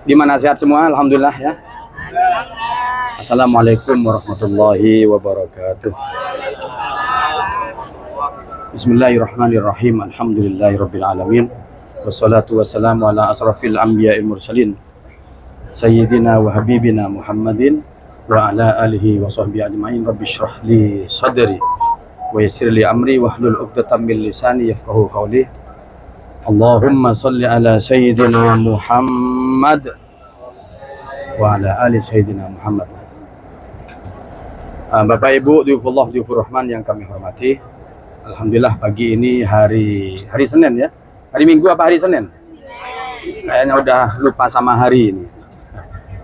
Gimana, sehat semua? Alhamdulillah ya. Assalamualaikum warahmatullahi wabarakatuh. Bismillahirrahmanirrahim. Alhamdulillahirabbil alamin. Wassalatu wassalamu ala asrafil anbiya'il mursalin. Sayyidina wa habibina Muhammadin wa ala alihi wa sahbihi ajma'in. Rabbi shrah li sadri wa yassir li amri wahlul 'uqdatam min lisani yafqahu qawli. Allahumma shalli ala sayyidina Muhammad wa ala ali sayyidina Muhammad. Bapak Ibu Duyufullah Duyufur Rahman yang kami hormati, alhamdulillah pagi ini hari Senin ya. Hari Minggu apa hari Senin? Kayaknya udah lupa sama hari ini.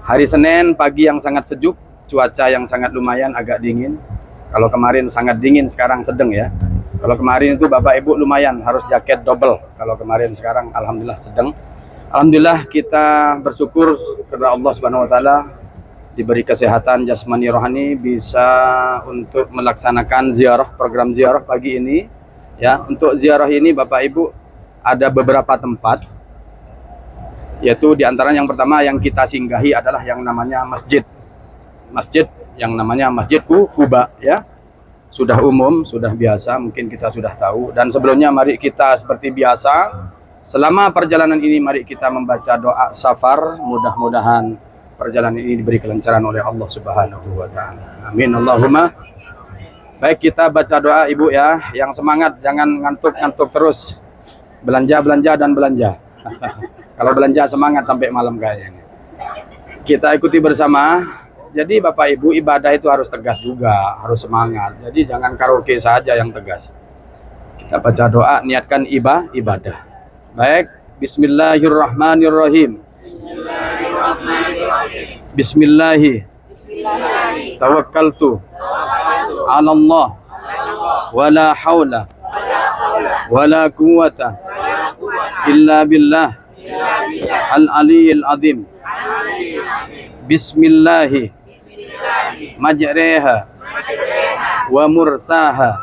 Hari Senin pagi yang sangat sejuk, cuaca yang sangat lumayan agak dingin. Kalau kemarin sangat dingin, sekarang sedang ya. Kalau kemarin itu Bapak Ibu lumayan harus jaket double. Kalau kemarin, sekarang alhamdulillah sedang. Alhamdulillah kita bersyukur kepada Allah Subhanahu wa taala diberi kesehatan jasmani rohani bisa untuk melaksanakan ziarah, program ziarah pagi ini ya. Untuk ziarah ini Bapak Ibu ada beberapa tempat, yaitu diantara yang pertama yang kita singgahi adalah yang namanya masjid yang namanya Masjid Quba ya. Sudah umum, sudah biasa, mungkin kita sudah tahu. Dan sebelumnya mari kita seperti biasa, selama perjalanan ini mari kita membaca doa safar. Mudah-mudahan perjalanan ini diberi kelancaran oleh Allah Subhanahu wa taala. Amin Allahumma. Baik, kita baca doa Ibu ya. Yang semangat, jangan ngantuk-ngantuk terus. Belanja dan belanja. Kalau belanja semangat sampai malam kayaknya. Kita ikuti bersama. Jadi Bapak Ibu, ibadah itu harus tegas juga, harus semangat. Jadi jangan karaoke saja yang tegas. Kita baca doa, niatkan ibadah. Baik, bismillahirrahmanirrahim. Bismillahi tawakkaltu ala Allah wala haula wala quwwata illa billah al-aliyyil azim. Bismillahi majreha wa mursaha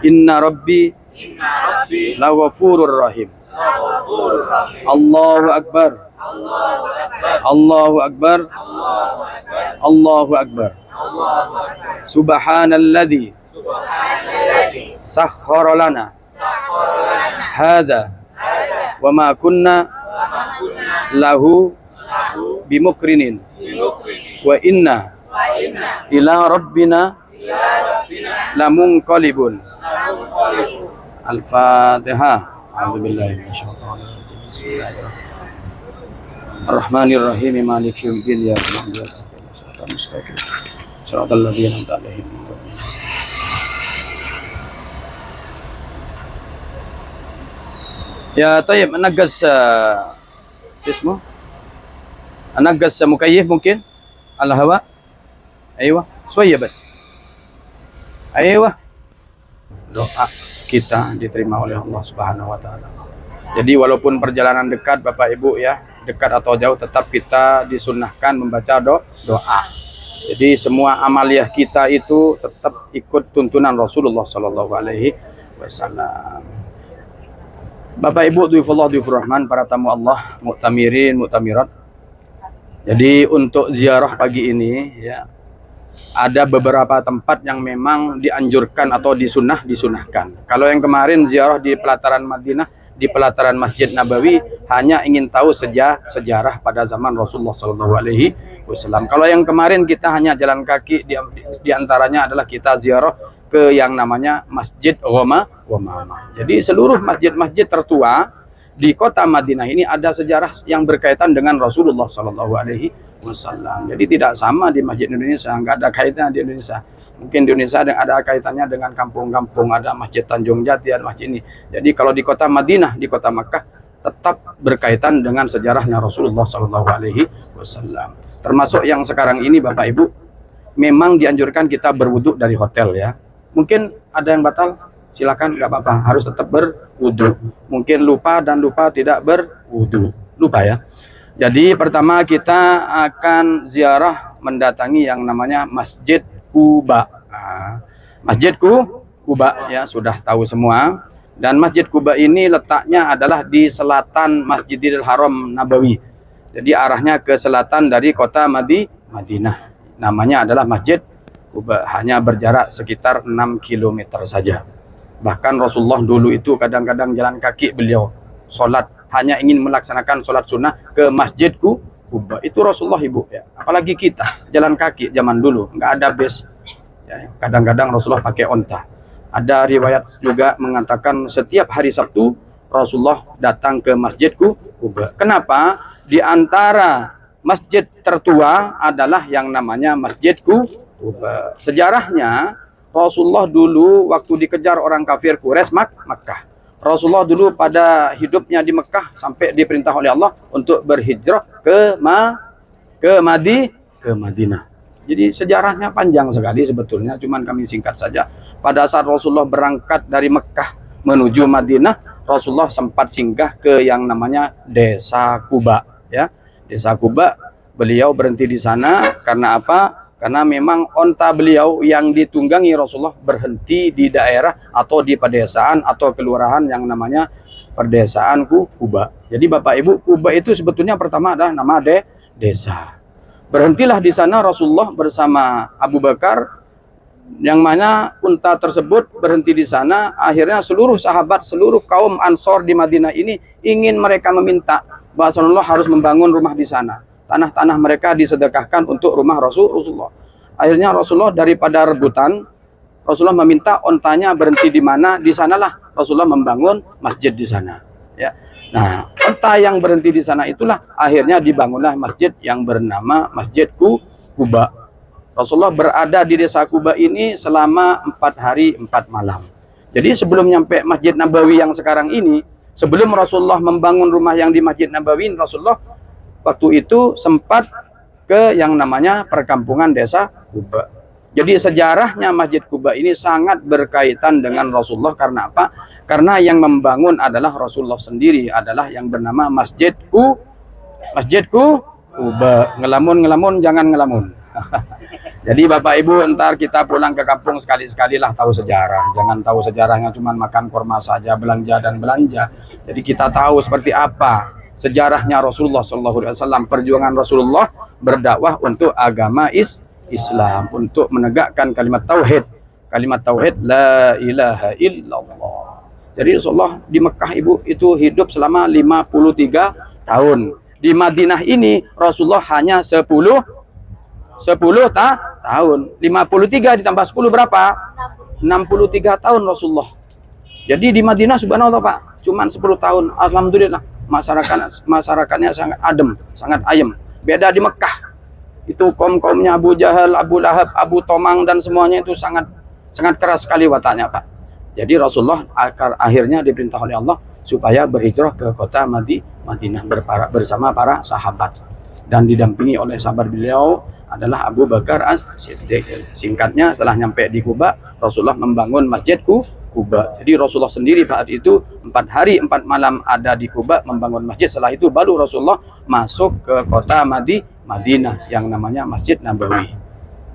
inna rabbi laghafurur rahim. Allahu akbar. Allahu akbar. Allahu akbar. Subhanalladzi sakhkhara lana hadza wa ma kunna lahu bimukrinin wa inna ila rabbina lamunqalibun. Al-Fatihah. A'udzubillahi minasyaitonir rajim. Bismillahirrahmanirrahim. Ar-Rahmanir-Rahim. Maliki yaumiddin. Ya mustaqim. Shiratal ladzina an'amta 'alaihim. Ya, tayyib, nagas sismu. Nagas mukayyif mungkin ala hawa. Aywa, shوية bas. Aywa. Doa kita diterima oleh Allah Subhanahu wa taala. Jadi walaupun perjalanan dekat Bapak Ibu ya, dekat atau jauh, tetap kita disunnahkan membaca doa. Jadi semua amaliyah kita itu tetap ikut tuntunan Rasulullah sallallahu alaihi wasallam. Bapak Ibu Duyufullah Duyufur Rahman, para tamu Allah, mu'tamirin, mu'tamirat. Jadi untuk ziarah pagi ini ya, ada beberapa tempat yang memang dianjurkan atau disunahkan. Kalau yang kemarin ziarah di pelataran Madinah, di pelataran Masjid Nabawi, hanya ingin tahu sejarah pada zaman Rasulullah SAW. Kalau yang kemarin kita hanya jalan kaki, di antaranya adalah kita ziarah ke yang namanya Masjid Ghamamah. Jadi seluruh masjid-masjid tertua di kota Madinah ini ada sejarah yang berkaitan dengan Rasulullah SAW. Jadi tidak sama di masjid Indonesia, nggak ada kaitannya di Indonesia. Mungkin di Indonesia ada kaitannya dengan kampung-kampung, ada Masjid Tanjung Jati, ada masjid ini. Jadi kalau di kota Madinah, di kota Makkah, tetap berkaitan dengan sejarahnya Rasulullah SAW. Termasuk yang sekarang ini Bapak Ibu, memang dianjurkan kita berwudhu dari hotel ya. Mungkin ada yang batal, silakan, nggak apa-apa, harus tetap berwudhu. Mungkin lupa tidak berwudhu, lupa ya. Jadi pertama kita akan ziarah mendatangi yang namanya Masjid Quba. Masjid Quba ya, sudah tahu semua. Dan Masjid Quba ini letaknya adalah di selatan Masjidil Haram Nabawi. Jadi arahnya ke selatan dari kota Madinah. Namanya adalah Masjid Quba, hanya berjarak sekitar 6 km saja. Bahkan Rasulullah dulu itu kadang-kadang jalan kaki beliau sholat, hanya ingin melaksanakan sholat sunnah ke Masjid Quba. Itu Rasulullah ibu ya. Apalagi kita jalan kaki zaman dulu, nggak ada bus. Ya, kadang-kadang Rasulullah pakai onta. Ada riwayat juga mengatakan setiap hari Sabtu Rasulullah datang ke Masjid Quba. Kenapa? Di antara masjid tertua adalah yang namanya Masjid Quba. Sejarahnya Rasulullah dulu waktu dikejar orang kafir Quraisy Makkah. Rasulullah dulu pada hidupnya di Mekah sampai diperintah oleh Allah untuk berhijrah ke Madinah. Jadi sejarahnya panjang sekali sebetulnya, cuman kami singkat saja. Pada saat Rasulullah berangkat dari Mekah menuju Madinah, Rasulullah sempat singgah ke yang namanya Desa Quba, ya. Desa Quba, beliau berhenti di sana karena apa? Karena memang onta beliau yang ditunggangi Rasulullah berhenti di daerah atau di pedesaan atau kelurahan yang namanya Perdesaan Quba. Jadi Bapak Ibu, Quba itu sebetulnya pertama adalah nama desa. Berhentilah di sana Rasulullah bersama Abu Bakar, yang mana unta tersebut berhenti di sana. Akhirnya seluruh sahabat, seluruh kaum Ansor di Madinah ini ingin mereka meminta bahwa Rasulullah harus membangun rumah di sana. Tanah-tanah mereka disedekahkan untuk rumah Rasulullah. Akhirnya Rasulullah daripada rebutan, Rasulullah meminta ontanya berhenti di mana, di sanalah Rasulullah membangun masjid di sana. Ya. Nah, onta yang berhenti di sana itulah akhirnya dibangunlah masjid yang bernama Masjid Quba. Rasulullah berada di Desa Quba ini selama 4 hari 4 malam. Jadi sebelum nyampe Masjid Nabawi yang sekarang ini, sebelum Rasulullah membangun rumah yang di Masjid Nabawi, Rasulullah waktu itu sempat ke yang namanya perkampungan Desa Quba. Jadi sejarahnya Masjid Quba ini sangat berkaitan dengan Rasulullah. Karena apa? Karena yang membangun adalah Rasulullah sendiri, adalah yang bernama Masjid Quba. Ngelamun jangan ngelamun. Jadi Bapak Ibu, ntar kita pulang ke kampung sekali-sekalilah tahu sejarah. Jangan tahu sejarahnya cuma makan kurma saja, belanja dan belanja. Jadi kita tahu seperti apa sejarahnya Rasulullah SAW, perjuangan Rasulullah berdakwah untuk agama Islam, untuk menegakkan kalimat tauhid la ilaha illallah. Jadi Rasulullah di Mekah Ibu itu hidup selama 53 tahun. Di Madinah ini Rasulullah hanya 10 tahun. 53 ditambah 10 berapa? 63 tahun Rasulullah. Jadi di Madinah subhanallah Pak, cuman 10 tahun. Alhamdulillah masyarakatnya sangat adem, sangat ayem. Beda di Mekah. Itu kaum-kaumnya Abu Jahal, Abu Lahab, Abu Tomang dan semuanya itu sangat keras sekali wataknya Pak. Jadi Rasulullah akhirnya diperintah oleh Allah supaya berhijrah ke kota Madinah bersama para sahabat, dan didampingi oleh sahabat beliau adalah Abu Bakar As-Siddiq. Singkatnya, setelah nyampe di Quba, Rasulullah membangun Masjid Quba. Jadi Rasulullah sendiri saat itu 4 hari 4 malam ada di Quba membangun masjid. Setelah itu baru Rasulullah masuk ke kota Madinah yang namanya Masjid Nabawi.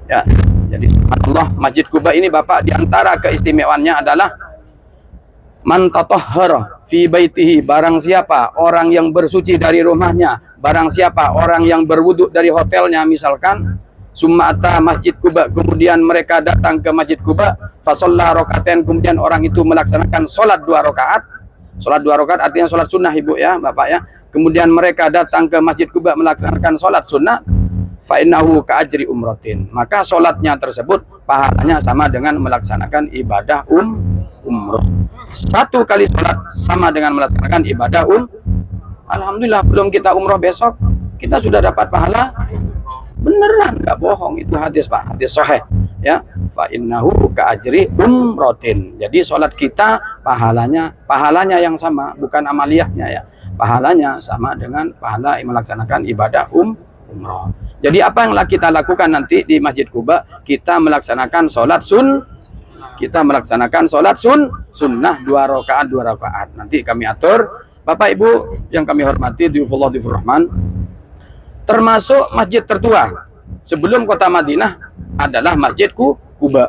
Ya, jadi subhanallah, Masjid Quba ini Bapak, diantara keistimewaannya adalah man tatahhara fi baitihi, barang siapa orang yang bersuci dari rumahnya, barang siapa orang yang berwuduk dari hotelnya misalkan, summa ata Masjid Quba, kemudian mereka datang ke Masjid Quba, fa shalla rakaatain, kemudian orang itu melaksanakan sholat 2 rakaat. Sholat 2 rakaat artinya sholat sunnah Ibu ya, Bapak ya. Kemudian mereka datang ke Masjid Quba melaksanakan sholat sunnah, fa innahu ka ajri umratin, maka sholatnya tersebut pahalanya sama dengan melaksanakan ibadah umroh. 1 kali sholat sama dengan melaksanakan ibadah Alhamdulillah, belum kita umroh besok kita sudah dapat pahala. Beneran, nggak bohong, itu hadis Pak, hadis sahih ya. Fa innahu ka ajri umratin. Jadi sholat kita pahalanya yang sama, bukan amaliyahnya ya. Pahalanya sama dengan pahala yang melaksanakan ibadah umroh. Jadi apa yang kita lakukan nanti di Masjid Quba? Kita melaksanakan sholat sunnah 2 rakaat. Nanti kami atur. Bapak Ibu yang kami hormati, diyufullah diyufurrahman, termasuk masjid tertua sebelum kota Madinah adalah Masjid Quba.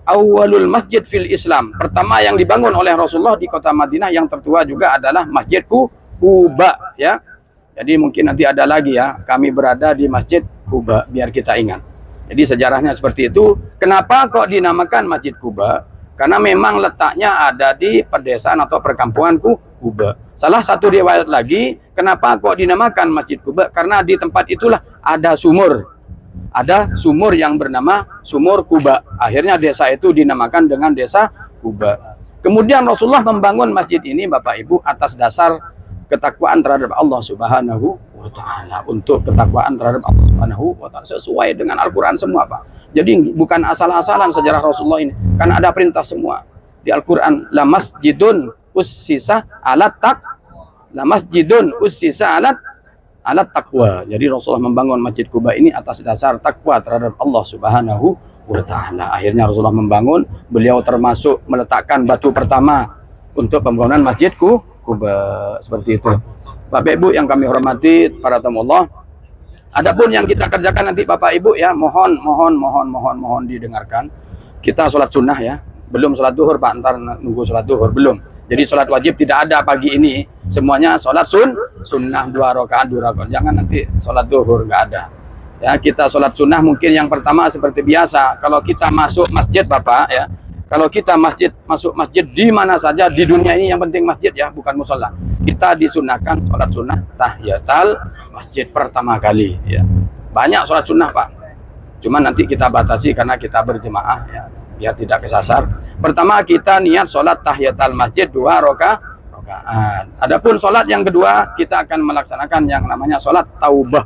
Awalul masjid fil Islam, pertama yang dibangun oleh Rasulullah di kota Madinah yang tertua juga adalah Masjid Quba ya. Jadi mungkin nanti ada lagi ya, kami berada di Masjid Quba, biar kita ingat. Jadi sejarahnya seperti itu. Kenapa kok dinamakan Masjid Quba? Karena memang letaknya ada di pedesaan atau perkampungan Quba. Salah satu riwayat lagi, kenapa kok dinamakan Masjid Quba? Karena di tempat itulah ada sumur. Ada sumur yang bernama Sumur Quba. Akhirnya desa itu dinamakan dengan Desa Quba. Kemudian Rasulullah membangun masjid ini, Bapak Ibu, atas dasar ketakwaan terhadap Allah Subhanahu wa Ta'ala. Untuk ketakwaan terhadap Allah Subhanahu wa Ta'ala sesuai dengan Al-Quran semua, Pak. Jadi bukan asal-asalan sejarah Rasulullah ini, karena ada perintah semua di Al-Quran. La masjidun ussisa alat alat taqwa. Jadi Rasulullah membangun Masjid Quba ini atas dasar takwa terhadap Allah Subhanahu wa Ta'ala. Akhirnya Rasulullah membangun, beliau termasuk meletakkan batu pertama untuk pembangunan Masjid Quba. Seperti itu. Bapak Ibu yang kami hormati, para tamu Allah. Adapun yang kita kerjakan nanti Bapak Ibu ya, mohon didengarkan. Kita sholat sunnah ya. Belum sholat duhur Pak, ntar nunggu sholat duhur, belum. Jadi sholat wajib tidak ada pagi ini. Semuanya sholat sunnah 2 rakaat. Jangan nanti sholat duhur, nggak ada. Ya, kita sholat sunnah mungkin yang pertama seperti biasa. Kalau kita masuk masjid Bapak ya, kalau kita masuk masjid di mana saja di dunia ini, yang penting masjid ya, bukan musola. Kita disunahkan sholat sunnah tahiyatul masjid pertama kali ya. Banyak sholat sunnah Pak. Cuma nanti kita batasi karena kita berjemaah ya, biar tidak kesasar. Pertama kita niat sholat tahiyatul masjid 2 rakaat. Adapun sholat yang kedua kita akan melaksanakan yang namanya sholat taubah.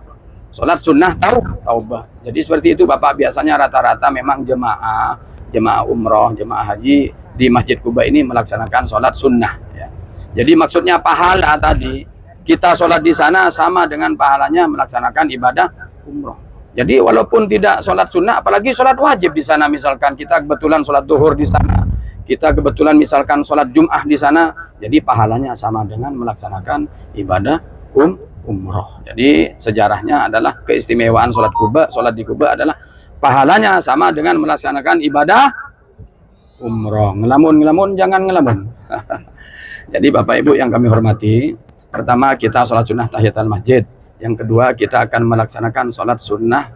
Sholat sunnah taubah. Jadi seperti itu Bapak, biasanya rata-rata memang jemaah umroh, jemaah haji di Masjid Quba ini melaksanakan sholat sunnah ya. Jadi maksudnya pahala tadi, kita sholat di sana sama dengan pahalanya melaksanakan ibadah umroh. Jadi walaupun tidak sholat sunnah, apalagi sholat wajib di sana, misalkan kita kebetulan sholat duhur di sana, kita kebetulan misalkan sholat Jum'ah di sana, jadi pahalanya sama dengan melaksanakan ibadah umroh. Jadi sejarahnya adalah keistimewaan sholat di Quba adalah pahalanya sama dengan melaksanakan ibadah umroh. Ngelamun jangan ngelamun. Jadi Bapak Ibu yang kami hormati, pertama kita sholat sunnah tahiyatul masjid. Yang kedua kita akan melaksanakan sholat sunnah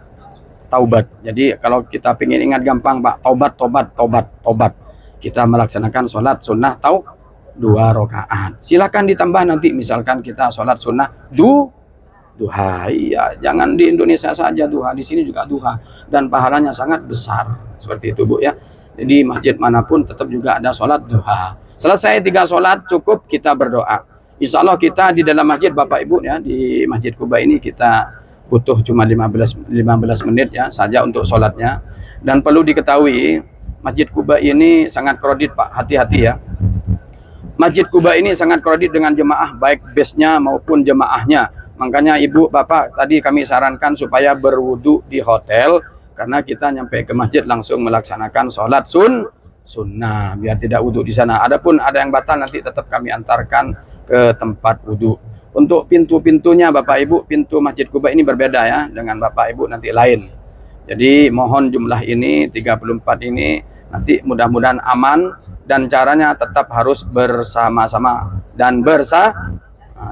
taubat. Jadi kalau kita ingin ingat gampang Pak, tobat. Kita melaksanakan sholat sunnah 2 rakaat. Silakan ditambah nanti misalkan kita sholat sunnah duha. Iya, jangan di Indonesia saja duha, di sini juga duha, dan pahalanya sangat besar. Seperti itu Bu ya. Jadi masjid manapun tetap juga ada sholat duha. Selesai 3 sholat cukup kita berdoa. Insya Allah kita di dalam masjid Bapak Ibu ya, di Masjid Quba ini kita butuh cuma 15 menit ya saja untuk sholatnya. Dan perlu diketahui Masjid Quba ini sangat kredit Pak, hati-hati ya. Masjid Quba ini sangat kredit dengan jemaah, baik base-nya maupun jemaahnya. Makanya Ibu Bapak tadi kami sarankan supaya berwudu di hotel, karena kita nyampe ke masjid langsung melaksanakan sholat sunnah, biar tidak wudu di sana. Adapun ada yang batal nanti tetap kami antarkan ke tempat wudu. Untuk pintu-pintunya Bapak Ibu, pintu Masjid Quba ini berbeda ya dengan Bapak Ibu nanti lain. Jadi mohon jumlah ini 34 ini nanti mudah-mudahan aman, dan caranya tetap harus bersama-sama dan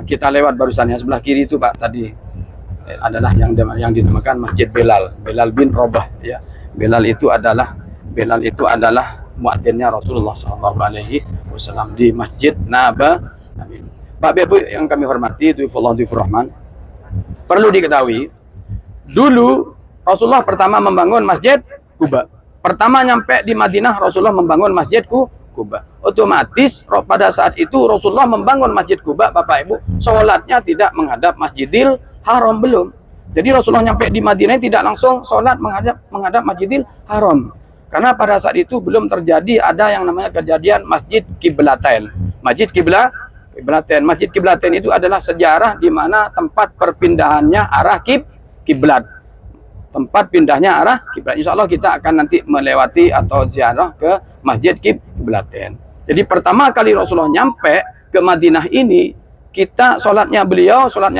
kita lewat barusannya sebelah kiri itu Pak tadi adalah yang dinamakan Masjid Bilal bin Rabah ya. Bilal itu adalah muadzinnya Rasulullah SAW di Masjid Nabawi. Bapak Ibu yang kami hormati, Rahman, perlu diketahui dulu Rasulullah pertama membangun Masjid Quba. Pertama nyampe di Madinah Rasulullah membangun Masjid Quba. Otomatis pada saat itu Rasulullah membangun Masjid Quba, Bapak Ibu, sholatnya tidak menghadap Masjidil Haram, belum. Jadi Rasulullah nyampe di Madinah tidak langsung sholat menghadap Masjidil Haram. Karena pada saat itu belum terjadi ada yang namanya kejadian Masjid Qiblatain. Masjid Qiblatain itu adalah sejarah di mana tempat perpindahannya arah kiblat. Tempat pindahnya arah kiblat. Insya Allah kita akan nanti melewati atau ziarah ke Masjid Qiblatain. Jadi pertama kali Rasulullah nyampe ke Madinah ini, sholatnya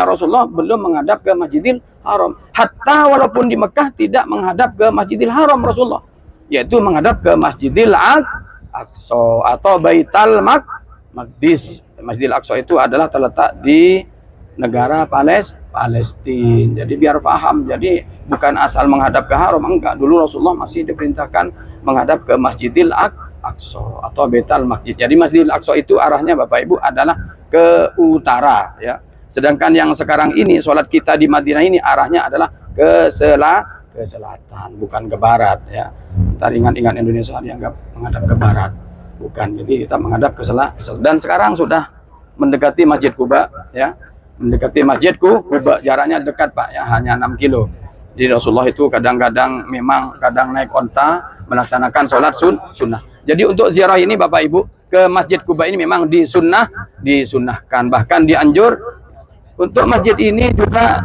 Rasulullah belum menghadap ke Masjidil Haram. Hatta walaupun di Mekah tidak menghadap ke Masjidil Haram Rasulullah, yaitu menghadap ke Masjidil Aqsa atau Baitul Maqdis. Masjidil Aqsa itu adalah terletak di negara Palestina. Jadi biar paham, jadi bukan asal menghadap ke haram, enggak. Dulu Rasulullah masih diperintahkan menghadap ke Masjidil Aqsa atau Baitul Masjid. Jadi Masjidil Aqsa itu arahnya Bapak Ibu adalah ke utara ya. Sedangkan yang sekarang ini sholat kita di Madinah ini arahnya adalah ke selatan, bukan ke barat ya. Kita ingat-ingat Indonesia dianggap menghadap ke barat. Bukan, jadi kita menghadap ke selatan. Dan sekarang sudah mendekati Masjid Quba ya. Mendekati Masjid Quba, jaraknya dekat Pak ya, hanya 6 kilo. Jadi Rasulullah itu kadang-kadang memang kadang naik onta melaksanakan sholat sunnah. Jadi untuk ziarah ini Bapak Ibu ke Masjid Quba ini memang disunnahkan, bahkan dianjur. Untuk masjid ini juga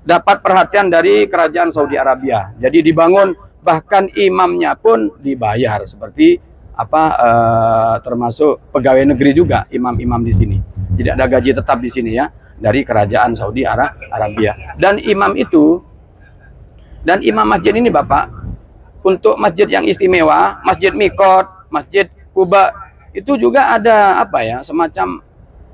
dapat perhatian dari kerajaan Saudi Arabia. Jadi dibangun, bahkan imamnya pun dibayar seperti termasuk pegawai negeri juga imam-imam di sini. Tidak ada gaji tetap di sini ya, dari kerajaan Saudi Arabia. Dan imam masjid ini Bapak, untuk masjid yang istimewa, Masjid Mikot, Masjid Quba itu juga ada semacam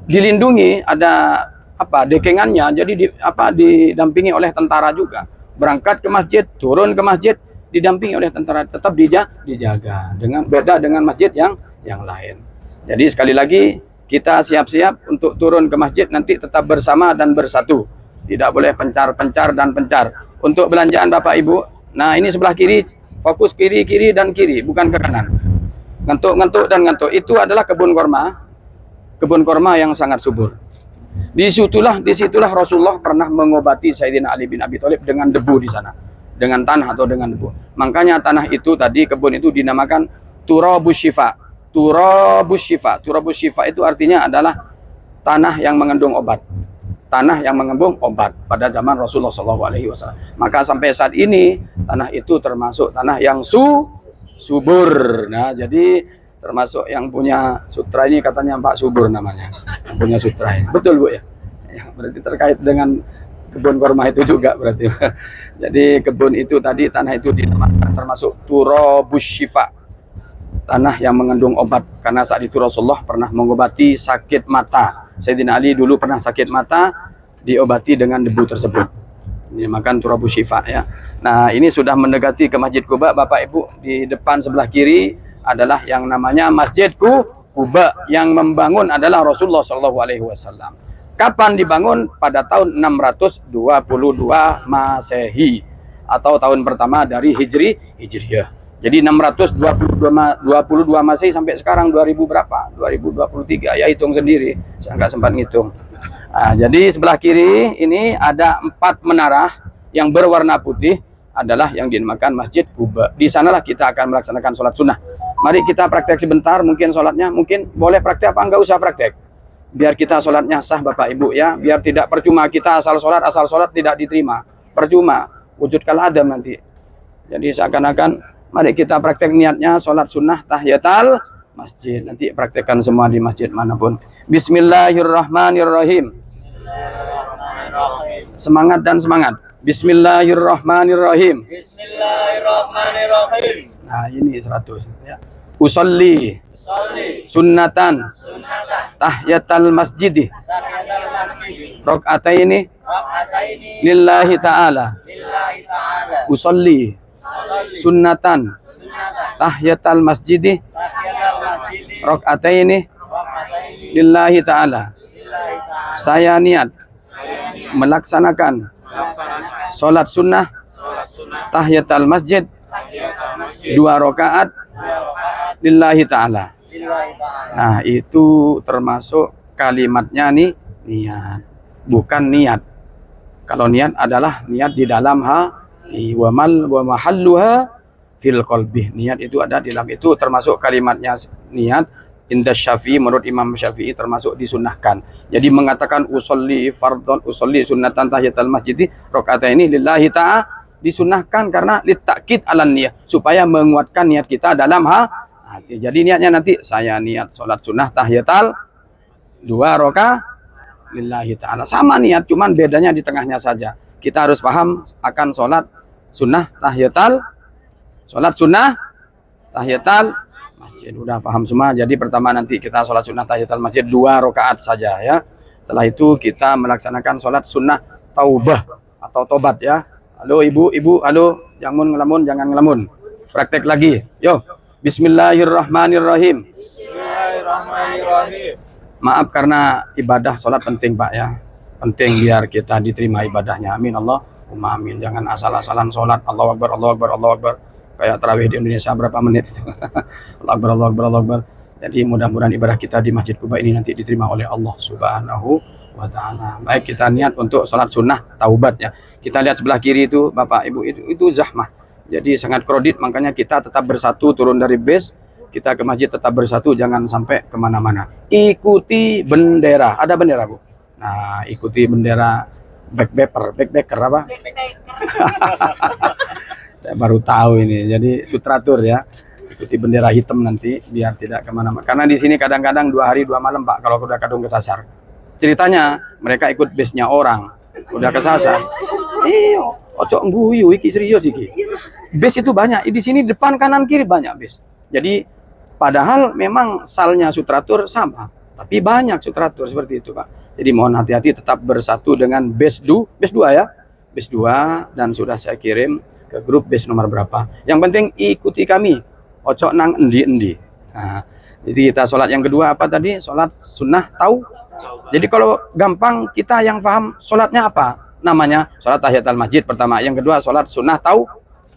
dilindungi, ada dekengannya, jadi didampingi oleh tentara juga. Berangkat ke masjid, turun ke masjid, didampingi oleh tentara, tetap dijaga. Beda dengan masjid yang lain. Jadi sekali lagi kita siap-siap untuk turun ke masjid nanti tetap bersama dan bersatu. Tidak boleh pencar-pencar dan pencar. Untuk belanjaan Bapak Ibu, nah ini sebelah kiri, fokus kiri dan kiri, bukan ke kanan. Ngantuk dan ngantuk. Itu adalah kebun korma yang sangat subur. Disitulah Rasulullah pernah mengobati Sayyidina Ali bin Abi Thalib dengan debu di sana, dengan tanah atau dengan debu. Makanya tanah itu tadi, kebun itu dinamakan Turabus Syifa. Turabus Syifa itu artinya adalah tanah yang mengandung obat. Tanah yang mengandung obat pada zaman Rasulullah SAW. Maka sampai saat ini tanah itu termasuk tanah yang subur. Nah, jadi termasuk yang punya sutra ini katanya Pak Subur namanya, yang punya sutra ini. Betul Bu ya? Ya, berarti terkait dengan kebun korma itu juga berarti. Jadi kebun itu tadi, tanah itu dinamakan termasuk Turabus Syifa, tanah yang mengandung obat. Karena saat itu Rasulullah pernah mengobati sakit mata. Sayyidina Ali dulu pernah sakit mata, diobati dengan debu tersebut. Dinamakan Turabus Syifa ya. Nah, ini sudah mendekati ke Masjid Quba Bapak Ibu. Di depan sebelah kiri adalah yang namanya Masjid Quba, yang membangun adalah Rasulullah SAW. Kapan dibangun? Pada tahun 622 Masehi atau tahun pertama dari Hijriyah. Jadi 622 Masehi sampai sekarang 2000 berapa? 2023 ya, hitung sendiri. Saya nggak sempat ngitung. Nah, jadi sebelah kiri ini ada 4 menara yang berwarna putih, adalah yang dinamakan Masjid Quba. Di sanalah kita akan melaksanakan sholat sunnah. Mari kita praktek sebentar, mungkin sholatnya, mungkin boleh praktek apa enggak usah praktek. Biar kita sholatnya sah Bapak Ibu ya, biar tidak percuma kita asal sholat tidak diterima. Percuma, wujud kal adam nanti. Jadi seakan-akan mari kita praktek niatnya sholat sunnah tahiyatul masjid. Nanti praktekkan semua di masjid manapun. Bismillahirrahmanirrahim. Semangat dan semangat. Bismillahirrahmanirrahim. Bismillahirrahmanirrahim. Nah, ini 100 ya. Usolli sunnatan tahiyatal masjid rakaataini lillahi ta'ala. Usolli sunnatan tahiyatal masjid rakaataini lillahi ta'ala. Saya niat melaksanakan sholat sunnah tahiyatul masjid 2 rakaat lillahi ta'ala. Nah, itu termasuk kalimatnya nih, niat, bukan niat. Kalau niat adalah niat di dalam hati, wa mahalluha fil qalbi. Niat itu ada di dalam, itu termasuk kalimatnya niat. Indah Syafi'i, menurut Imam Syafi'i termasuk disunnahkan. Jadi mengatakan usolli fardhon, usolli sunnatan tahiyatul masjid rakaataini lillahi ta'ala, disunnahkan karena litakid alan niyah, supaya menguatkan niat kita dalam hati. Jadi niatnya nanti saya niat sholat sunnah tahiyatul 2 rakaat lillahi ta'ala. Sama niat, cuman bedanya di tengahnya saja. Kita harus paham akan sholat sunnah tahiyatul masjid. Udah paham semua. Jadi pertama nanti kita sholat sunnah tahiyatul masjid 2 rakaat saja ya. Setelah itu kita melaksanakan sholat sunnah taubah atau tobat ya. Halo ibu, halo, jangan ngelamun, jangan ngelamun. Praktek lagi. Yo. Bismillahirrahmanirrahim. Bismillahirrahmanirrahim. Maaf karena ibadah sholat penting Pak ya. Penting biar kita diterima ibadahnya. Amin Allahumma amin. Jangan asal-asalan sholat. Allahu Akbar, Allahu Akbar, Allahu Akbar. Kayak tarawih di Indonesia berapa menit itu. Allahu Akbar, Allahu Akbar, Allahu Akbar. Jadi mudah-mudahan ibadah kita di Masjid Quba ini nanti diterima oleh Allah Subhanahu wa Ta'ala. Baik, kita niat untuk sholat sunnah taubat ya. Kita lihat sebelah kiri itu Bapak Ibu itu zahmah. Jadi sangat kredit, makanya kita tetap bersatu turun dari base. Kita ke masjid tetap bersatu, jangan sampai kemana-mana. Ikuti bendera. Ada bendera Bu? Nah, ikuti bendera backpacker apa? Saya baru tahu ini. Jadi sutratur ya. Ikuti bendera hitam nanti biar tidak kemana-mana. Karena di sini kadang-kadang 2 hari 2 malam Pak kalau udah kadung kesasar. Ceritanya mereka ikut base-nya orang, udah kesasar. Ojo ngguyu iki serius iki. Base itu banyak. Di sini depan kanan kiri banyak base. Jadi padahal memang salnya sutratur sama, tapi banyak sutratur seperti itu Pak. Jadi mohon hati-hati tetap bersatu dengan base 2 ya. Base 2 dan sudah saya kirim ke grup base nomor berapa. Yang penting ikuti kami. Ocok nang endi-endi. Nah, jadi kita sholat yang kedua apa tadi? Sholat sunnah tahu. Jadi kalau gampang kita yang paham sholatnya apa? Namanya sholat tahiyatul masjid pertama. Yang kedua sholat sunnah tahu.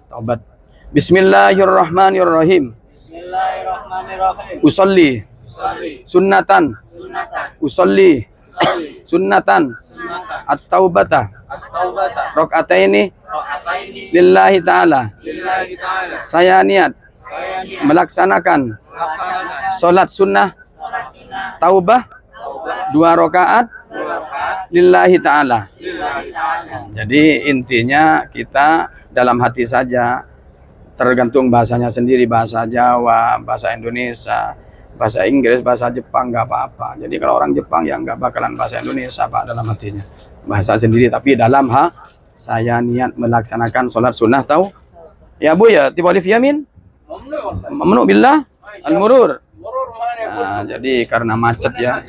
Taubat. Bismillahirrahmanirrahim. Bismillahirrahmanirrahim. Usolli sunnatan. Usolli sunnatan. At-taubata. Rakaataini lillahi ta'ala. Saya niat melaksanakan sholat sunnah taubah 2 rakaat lillahi ta'ala. Jadi intinya kita dalam hati saja, tergantung bahasanya sendiri, bahasa Jawa, bahasa Indonesia, bahasa Inggris, bahasa Jepang, nggak apa-apa. Jadi kalau orang Jepang ya nggak bakalan bahasa Indonesia Pak dalam hatinya, bahasa sendiri. Tapi dalam saya niat melaksanakan sholat sunnah tahu ya Bu ya, tiba alif yamin Mamnu billah al-murur. Nah, jadi karena macet ya.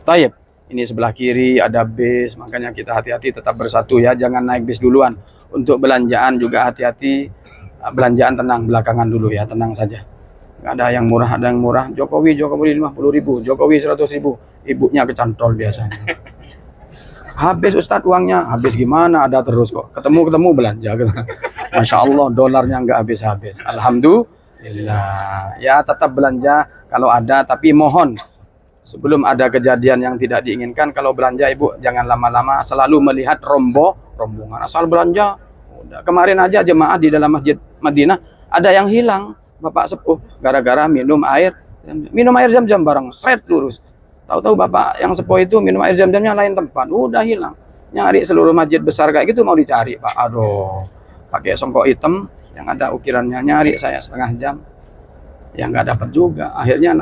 Taib. Ini sebelah kiri ada bis, makanya kita hati-hati tetap bersatu ya, jangan naik bis duluan. Untuk belanjaan juga hati-hati. Belanjaan tenang belakangan dulu ya, tenang saja. Nggak ada yang murah, ada yang murah. Jokowi 50.000, Jokowi 100.000. Ibunya kecantol biasanya. Habis Ustadz uangnya, habis gimana? Ada terus kok. Ketemu belanja. Masya Allah, dolarnya nggak habis-habis. Alhamdulillah. Ya tetap belanja kalau ada, tapi mohon sebelum ada kejadian yang tidak diinginkan, kalau belanja Ibu jangan lama-lama, selalu melihat rombongan asal belanja. Udah. Kemarin aja jemaah di dalam Masjid Madinah ada yang hilang, Bapak sepuh, gara-gara minum air zam-zam bareng, seret lurus. Tahu-tahu Bapak yang sepuh itu minum air zam-zamnya lain tempat, udah hilang. Nyari seluruh masjid besar kayak gitu mau dicari Pak. Aduh, pakai songkok hitam yang ada ukirannya, nyari saya setengah jam. Ya nggak dapat juga. Akhirnya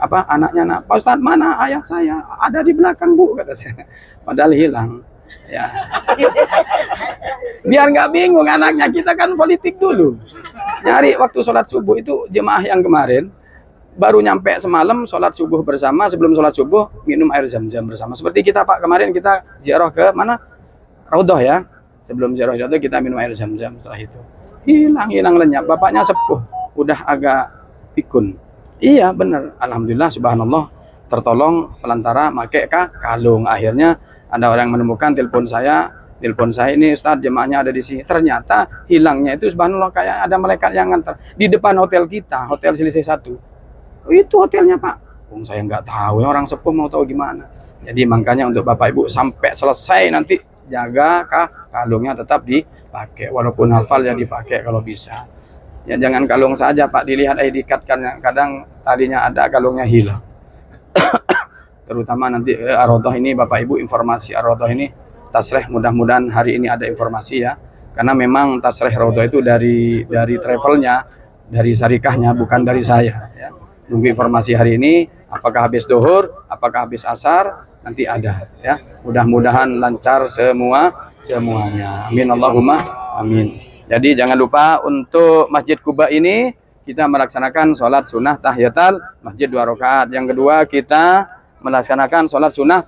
anaknya Pak Ustadz mana ayah saya? Ada di belakang Bu, kata saya. Padahal hilang. Ya. Biar nggak bingung anaknya, kita kan politik dulu. Nyari waktu sholat subuh itu jemaah yang kemarin baru nyampe semalam sholat subuh bersama, sebelum sholat subuh minum air zam-zam bersama. Seperti kita Pak, kemarin kita ziarah ke mana? Raudhah ya. Sebelum ziarah itu kita minum air zam-zam, setelah itu hilang lenyap. Bapaknya sepuh, udah agak pikun. Iya benar, alhamdulillah subhanallah tertolong pelantara make kalung. Akhirnya ada orang menemukan, telepon saya ini Ustadz jemaahnya ada di sini. Ternyata hilangnya itu subhanallah kayak ada malaikat yang ngantar di depan hotel kita, Hotel Selisih 1. Itu hotelnya Pak. Saya nggak tahu, orang sepuh mau tahu gimana. Jadi makanya untuk Bapak Ibu sampai selesai nanti jaga kalungnya tetap dipakai, walaupun hafal ya dipakai kalau bisa. Ya jangan kalung saja Pak, dilihat ID card kan kadang tadinya ada kalungnya hilang. Terutama nanti Ar-Raudhah ini Bapak Ibu, informasi Ar-Raudhah ini tasreh, mudah-mudahan hari ini ada informasi ya. Karena memang tasreh Raudhah itu dari travelnya, dari syarikahnya, bukan dari saya ya. Nunggu informasi hari ini, apakah habis duhur, apakah habis asar, nanti ada ya. Mudah-mudahan lancar semuanya. Amin Allahumma amin. Jadi jangan lupa untuk Masjid Quba ini kita melaksanakan sholat sunnah tahiyatul masjid 2 rakaat. Yang kedua kita melaksanakan sholat sunnah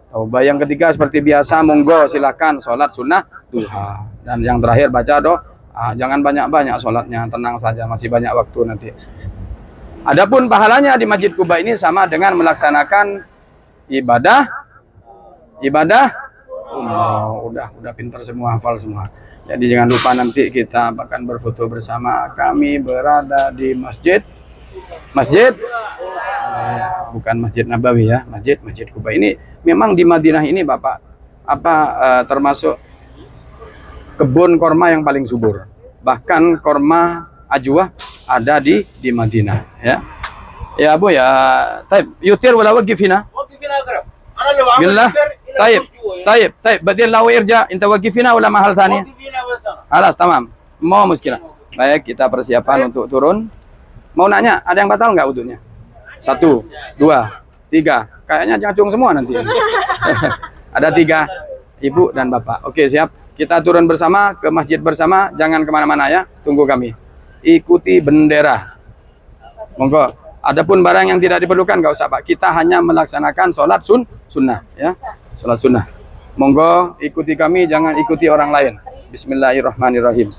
Taubah yang ketiga seperti biasa, monggo silakan sholat sunnah duha. Dan yang terakhir baca doa. Jangan banyak-banyak sholatnya, tenang saja, masih banyak waktu nanti. Adapun pahalanya di Masjid Quba ini sama dengan melaksanakan ibadah umrah. Udah pintar semua, hafal semua. Jadi jangan lupa nanti kita akan berfoto bersama. Kami berada di masjid bukan Masjid Nabawi ya, Masjid Quba ini memang di Madinah ini Bapak termasuk kebun korma yang paling subur. Bahkan korma ajwa ada di Madinah ya. Ya Abu ya, taib yutir wala waqif hina. Billah. Taib. Badil lau irja inta waqif hina wala mahal thani. Halas tamam. Mau muskilah. Baik, kita persiapan untuk turun. Mau nanya, ada yang batal nggak wudunya? 1, 2, 3. Kayaknya jangcung semua nanti. Ada 3, Ibu dan Bapak. Oke, siap. Kita turun bersama ke masjid bersama. Jangan kemana-mana ya. Tunggu kami. Ikuti bendera. Monggo. Adapun barang yang tidak diperlukan nggak usah Pak. Kita hanya melaksanakan sholat sunnah ya. Sholat sunnah. Monggo ikuti kami, jangan ikuti orang lain. Bismillahirrahmanirrahim.